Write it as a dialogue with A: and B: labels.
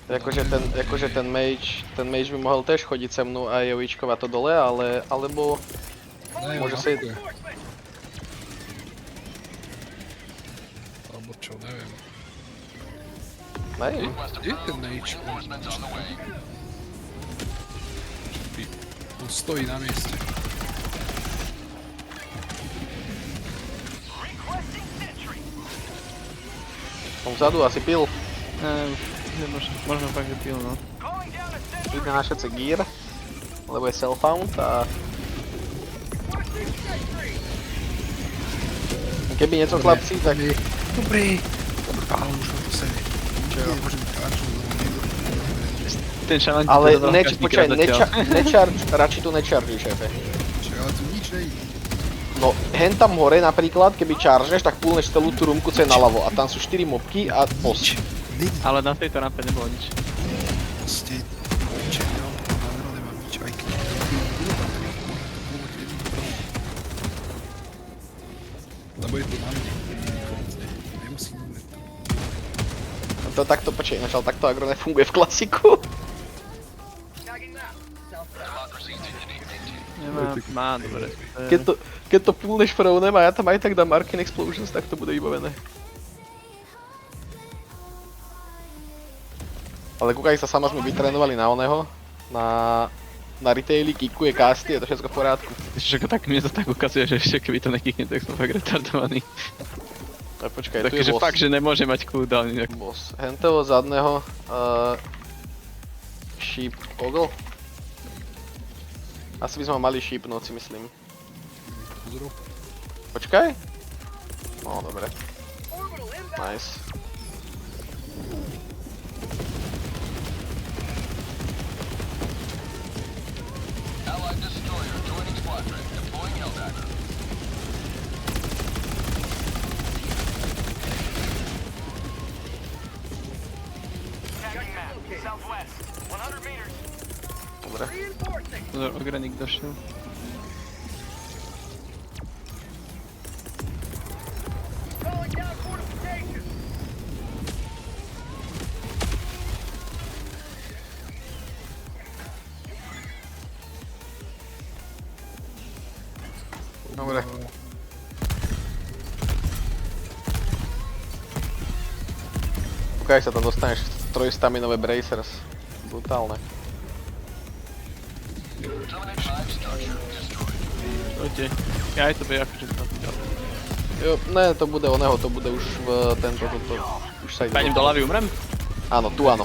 A: Akože ten mage by mohol tiež chodiť se mnou a jovičkovať to dole, ale alebo môže sa...
B: Alebo čo, neviem.
A: Neviem.
B: Kde je ten mage? On stojí na mieste.
A: Som vzadu, asi pil.
C: Možno fakt, že pil, no.
A: Ide na všetci gear, lebo je self-found a... Keby niečo chlapci, tak...
B: Dobrý! Ale už to sedí. Čo? Môžem káču,
C: Ten challenge
A: Ale
C: to dobrá
A: počkaj, necharge, radšej tu necharge, šéfe.
B: Čo, ale tu nič nejde.
A: No, hen tam hore napríklad, keby chargeš, tak púlneš celú tú rumku ce naľavo a tam sú 4 mobky a boss.
C: Ale na tejto rampe nebolo nič.
B: Proste, nič, nemám nič, aj keď to bolo patrí. Lebo je to na mne. Nemusím mať to.
A: To takto, počkej, ináč, ale takto agro nefunguje v klasiku.
C: Má, dobre.
A: Keď to púlneš frownem a ja tam aj tak dám Arcane Explosions, tak to bude vybavené. Ale kúkaj sa sama sme vytrénovali na oného, na retaili, kikuje casty, je to všetko v poriadku.
C: Ešte tak mne to tak ukazuje, že ešte keby to nekikne, tak som fakt retardovaný.
A: Tak počkaj, tu je
C: Takže
A: boss.
C: fakt, že nemôže mať cooldown inak.
A: Boss. Henteho zadného sheep ogle. Asi by sme ho mali sheepnúť, si myslím.
B: Pozoru.
A: Počkaj. No, dobre. Nice. Dobre.
C: Pozor, Ogranik došiel.
A: Dobre. Pokiaľ sa tam dostaneš 3 staminové bracers. Brutálne.
C: Poďte. Ja aj to bude akože to.
A: Jo, ne, to bude oného, to bude už v tento, už sa ide.
C: Pôjdem do lavy, umrem?
A: Áno, tu áno.